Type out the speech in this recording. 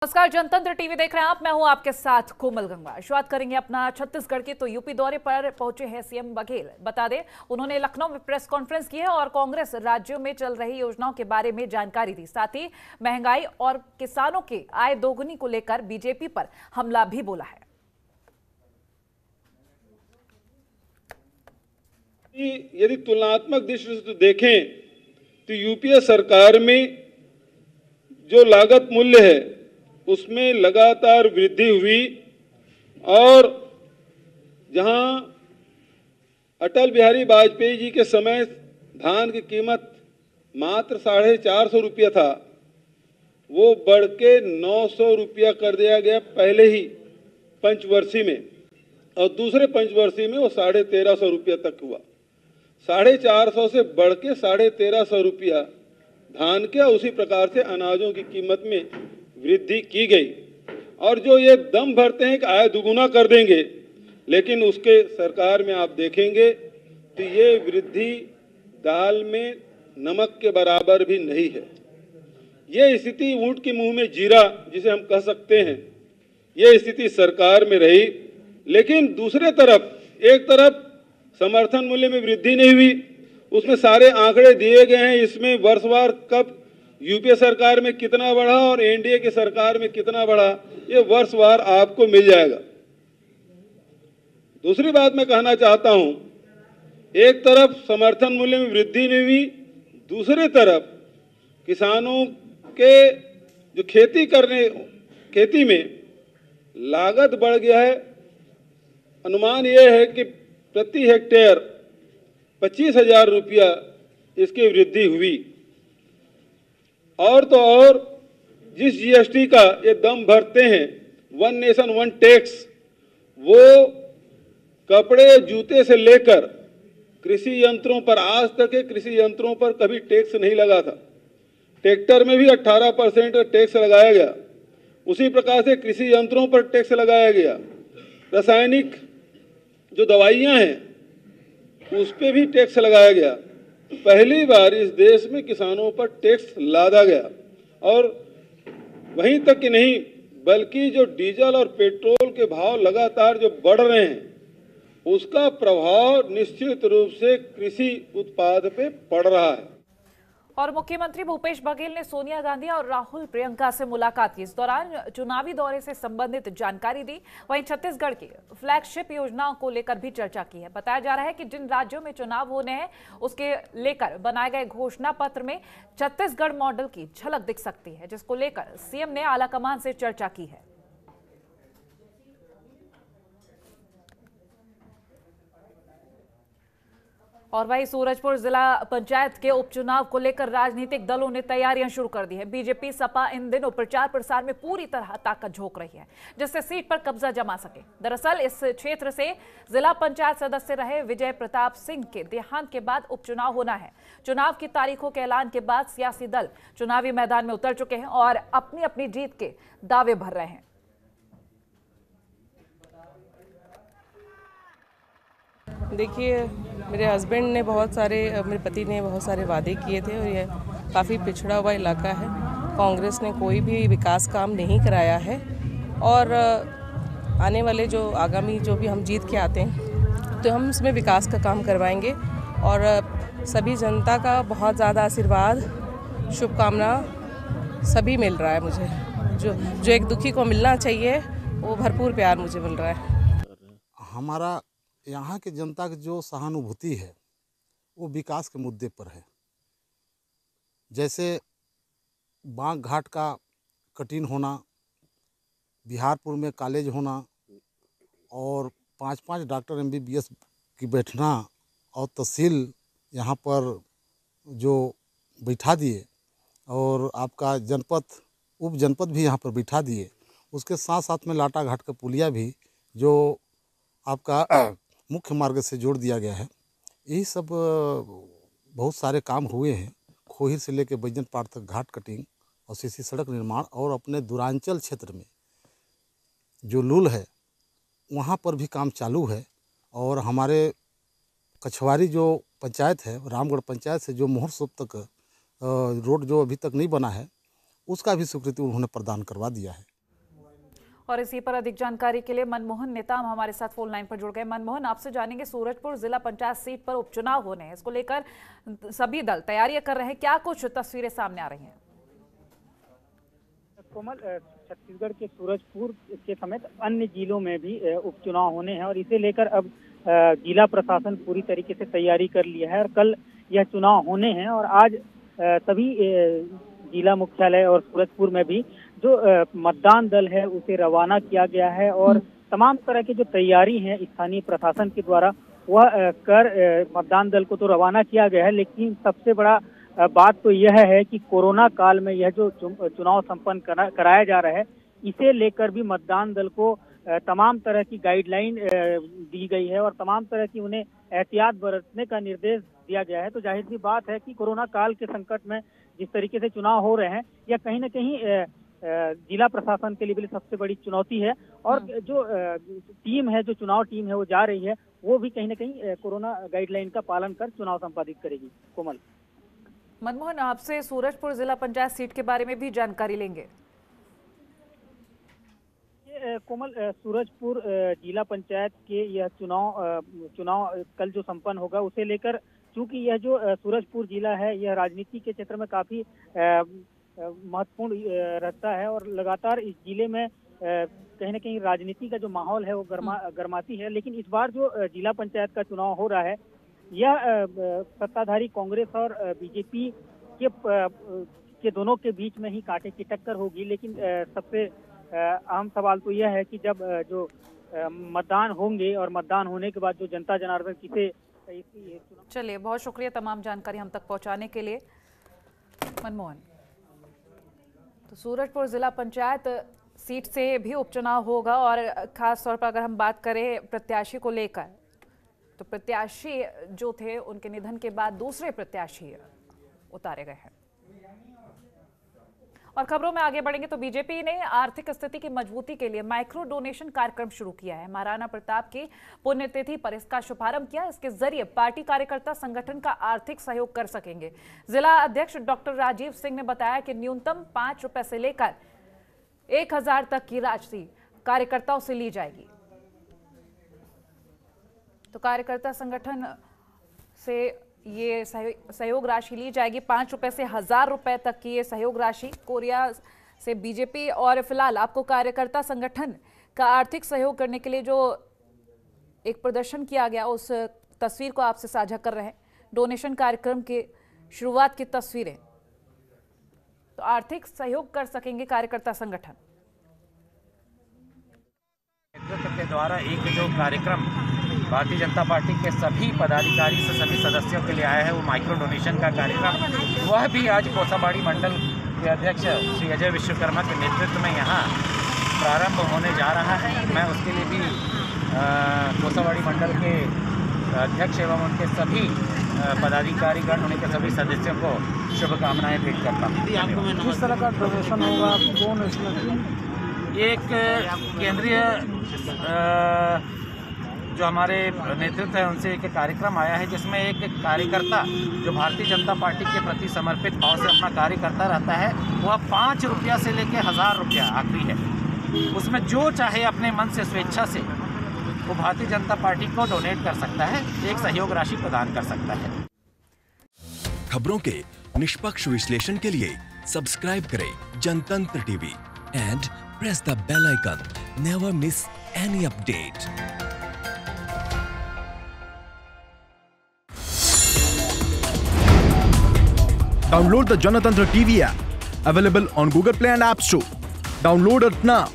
नमस्कार, जनतंत्र टीवी देख रहे हैं आप। मैं हूं आपके साथ कोमल गंगा। शुरुआत करेंगे अपना छत्तीसगढ़ की। तो यूपी दौरे पर पहुंचे हैं सीएम बघेल। बता दें, उन्होंने लखनऊ में प्रेस कॉन्फ्रेंस की है और कांग्रेस राज्यों में चल रही योजनाओं के बारे में जानकारी दी। साथ ही महंगाई और किसानों की आय दोगुनी को लेकर बीजेपी पर हमला भी बोला है। यदि तुलनात्मक दृष्टि से देखें तो यूपीए सरकार में जो लागत मूल्य है उसमें लगातार वृद्धि हुई और जहां अटल बिहारी वाजपेयी जी के समय धान की कीमत मात्र 450 रुपया था, वो बढ़ के 900 रुपया कर दिया गया पहले ही पंचवर्षीय में, और दूसरे पंचवर्षीय में वो 1350 रुपया तक हुआ। 450 से बढ़ के 1350 रुपया धान के, उसी प्रकार से अनाजों की कीमत में वृद्धि की गई। और जो ये दम भरते हैं कि आय दुगुना कर देंगे, लेकिन उसके सरकार में आप देखेंगे तो ये वृद्धि दाल में नमक के बराबर भी नहीं है। ये स्थिति ऊंट के मुंह में जीरा जिसे हम कह सकते हैं, ये स्थिति सरकार में रही। लेकिन दूसरे तरफ, एक तरफ समर्थन मूल्य में वृद्धि नहीं हुई, उसमें सारे आंकड़े दिए गए हैं। इसमें वर्षवार कब यूपीए सरकार में कितना बढ़ा और एनडीए की सरकार में कितना बढ़ा, ये वर्षवार आपको मिल जाएगा। दूसरी बात मैं कहना चाहता हूं, एक तरफ समर्थन मूल्य में वृद्धि नहीं हुई, दूसरी तरफ किसानों के जो खेती में लागत बढ़ गया है। अनुमान यह है कि प्रति हेक्टेयर 25,000 रुपया इसकी वृद्धि हुई। और तो और जिस जीएसटी का ये दम भरते हैं, वन नेशन वन टैक्स, वो कपड़े जूते से लेकर कृषि यंत्रों पर, आज तक के कृषि यंत्रों पर कभी टैक्स नहीं लगा था। ट्रैक्टर में भी 18% टैक्स लगाया गया, उसी प्रकार से कृषि यंत्रों पर टैक्स लगाया गया। रासायनिक जो दवाइयां हैं उस पर भी टैक्स लगाया गया। पहली बार इस देश में किसानों पर टैक्स लादा गया। और वहीं तक कि नहीं, बल्कि जो डीजल और पेट्रोल के भाव लगातार जो बढ़ रहे हैं, उसका प्रभाव निश्चित रूप से कृषि उत्पाद पे पड़ रहा है। और मुख्यमंत्री भूपेश बघेल ने सोनिया गांधी और राहुल प्रियंका से मुलाकात की। इस दौरान चुनावी दौरे से संबंधित जानकारी दी। वहीं छत्तीसगढ़ की फ्लैगशिप योजनाओं को लेकर भी चर्चा की है। बताया जा रहा है कि जिन राज्यों में चुनाव होने हैं उसके लेकर बनाए गए घोषणा पत्र में छत्तीसगढ़ मॉडल की झलक दिख सकती है, जिसको लेकर सीएम ने आलाकमान से चर्चा की है। और वहीं सूरजपुर जिला पंचायत के उपचुनाव को लेकर राजनीतिक दलों ने तैयारियां शुरू कर दी है। बीजेपी सपा इन दिनों प्रचार प्रसार में पूरी तरह ताकत झोंक रही है, जिससे सीट पर कब्जा जमा सके। दरअसल इस क्षेत्र से जिला पंचायत सदस्य रहे विजय प्रताप सिंह के देहांत के बाद उपचुनाव होना है। चुनाव की तारीखों के ऐलान के बाद सियासी दल चुनावी मैदान में उतर चुके हैं और अपनी अपनी जीत के दावे भर रहे हैं। देखिए, मेरे हस्बैंड ने मेरे पति ने बहुत सारे वादे किए थे और ये काफ़ी पिछड़ा हुआ इलाका है। कांग्रेस ने कोई भी विकास काम नहीं कराया है और आने वाले आगामी जो भी हम जीत के आते हैं तो हम उसमें विकास का काम करवाएंगे। और सभी जनता का बहुत ज़्यादा आशीर्वाद, शुभकामना सभी मिल रहा है मुझे। जो एक दुखी को मिलना चाहिए वो भरपूर प्यार मुझे मिल रहा है। हमारा यहाँ के जनता की जो सहानुभूति है वो विकास के मुद्दे पर है। जैसे बांग घाट का कटिंग होना, बिहारपुर में कॉलेज होना और 5-5 डॉक्टर MBBS की बैठना, और तहसील यहाँ पर जो बैठा दिए और आपका जनपद, उप जनपद भी यहाँ पर बैठा दिए। उसके साथ साथ में लाटा घाट का पुलिया भी जो आपका मुख्य मार्ग से जोड़ दिया गया है। यही सब बहुत सारे काम हुए हैं। खोहिर से लेकर बैजन पाट तक घाट कटिंग और सीसी सड़क निर्माण, और अपने दूरांचल क्षेत्र में जो लूल है वहाँ पर भी काम चालू है। और हमारे कछवारी जो पंचायत है, रामगढ़ पंचायत से जो मोहर सोप तक रोड जो अभी तक नहीं बना है, उसका भी स्वीकृति उन्होंने प्रदान करवा दिया है। और इसी पर अधिक जानकारी के लिए मनमोहन नेताम हमारे साथ फोन लाइन पर जुड़ गए। मनमोहन, आपसे जानेंगे, सूरजपुर जिला पंचायत सीट पर उपचुनाव होने हैं, इसको लेकर सभी दल तैयारियां कर रहे हैं, क्या कुछ तस्वीरें सामने आ रही हैं? कोमल, छत्तीसगढ़ के सूरजपुर के समेत अन्य जिलों में भी उपचुनाव होने हैं और इसे लेकर अब जिला प्रशासन पूरी तरीके से तैयारी कर लिया है और कल यह चुनाव होने हैं और आज सभी जिला मुख्यालय और सूरजपुर में भी जो मतदान दल है उसे रवाना किया गया है और तमाम तरह की जो तैयारी है स्थानीय प्रशासन के द्वारा वह कर मतदान दल को तो रवाना किया गया है। लेकिन सबसे बड़ा बात तो यह है कि कोरोना काल में यह जो चुनाव संपन्न कराया जा रहा है, इसे लेकर भी मतदान दल को तमाम तरह की गाइडलाइन दी गई है और तमाम तरह की उन्हें एहतियात बरतने का निर्देश दिया गया है। तो जाहिर सी बात है कि कोरोना काल के संकट में जिस तरीके से चुनाव हो रहे हैं, यह कहीं न कहीं जिला प्रशासन के लिए भी सबसे बड़ी चुनौती है और जो टीम है, जो चुनाव टीम है वो जा रही है, वो भी कहीं न कहीं कोरोना गाइडलाइन का पालन कर चुनाव संपादित करेगी। कोमल, मनमोहन, आपसे सूरजपुर जिला पंचायत सीट के बारे में भी जानकारी लेंगे। कोमल, सूरजपुर जिला पंचायत के यह चुनाव कल जो संपन्न होगा उसे लेकर, चूंकि यह जो सूरजपुर जिला है यह राजनीति के क्षेत्र में काफी महत्वपूर्ण रहता है और लगातार इस जिले में कहीं न कहीं राजनीति का जो माहौल है वो गर्माती है। लेकिन इस बार जो जिला पंचायत का चुनाव हो रहा है, यह सत्ताधारी कांग्रेस और बीजेपी के दोनों के बीच में ही कांटे की टक्कर होगी। लेकिन सबसे अहम सवाल तो यह है कि जब जो मतदान होंगे और मतदान होने के बाद जो जनता जनार्दन किसे। चलिए, बहुत शुक्रिया तमाम जानकारी हम तक पहुंचाने के लिए मनमोहन। तो सूरजपुर जिला पंचायत सीट से भी उपचुनाव होगा और खास तौर पर अगर हम बात करें प्रत्याशी को लेकर, तो प्रत्याशी जो थे उनके निधन के बाद दूसरे प्रत्याशी उतारे गए हैं। और खबरों में आगे बढ़ेंगे तो बीजेपी ने आर्थिक स्थिति की मजबूती के लिए माइक्रो डोनेशन कार्यक्रम शुरू किया है। महाराणा प्रताप की पुण्यतिथि पर इसका शुभारंभ किया। इसके जरिए पार्टी कार्यकर्ता संगठन का आर्थिक सहयोग कर सकेंगे। जिला अध्यक्ष डॉक्टर राजीव सिंह ने बताया कि न्यूनतम 5 रुपए से लेकर 1000 तक की राशि कार्यकर्ताओं से ली जाएगी। तो कार्यकर्ता संगठन से ये सहयोग राशि ली जाएगी। 5 रुपए से 1000 रुपए तक की ये सहयोग राशि कोरिया से बीजेपी। और फिलहाल आपको कार्यकर्ता संगठन का आर्थिक सहयोग करने के लिए जो एक प्रदर्शन किया गया उस तस्वीर को आपसे साझा कर रहे हैं। डोनेशन कार्यक्रम के शुरुआत की तस्वीरें। तो आर्थिक सहयोग कर सकेंगे कार्यकर्ता संगठन। नेतृत्व के द्वारा एक जो कार्यक्रम भारतीय जनता पार्टी के सभी पदाधिकारी से सभी सदस्यों के लिए आया है, वो माइक्रो डोनेशन का कार्यक्रम, वह भी आज कोसाबाड़ी मंडल के अध्यक्ष श्री अजय विश्वकर्मा के नेतृत्व में यहाँ प्रारंभ होने जा रहा है। मैं उसके लिए भी कोसाबाड़ी मंडल के अध्यक्ष एवं उनके सभी पदाधिकारीगण, उनके सभी सदस्यों को शुभकामनाएं भेंट करता हूँ। किस तरह का डोनेशन होगा, कौन इसमें? एक केंद्रीय जो हमारे नेतृत्व है उनसे एक कार्यक्रम आया है जिसमें एक कार्यकर्ता जो भारतीय जनता पार्टी के प्रति समर्पित भाव से अपना कार्य करता रहता है, वह 5 रुपया से लेकर 1000 रुपया आखिरी है, उसमें जो चाहे अपने मन से स्वेच्छा से वो भारतीय जनता पार्टी को डोनेट कर सकता है, एक सहयोग राशि प्रदान कर सकता है। खबरों के निष्पक्ष विश्लेषण के लिए सब्सक्राइब करें Janatantra TV and press the bell icon. Never miss any update. Download the Janatantra TV app, available on Google Play and App Store. Download it now.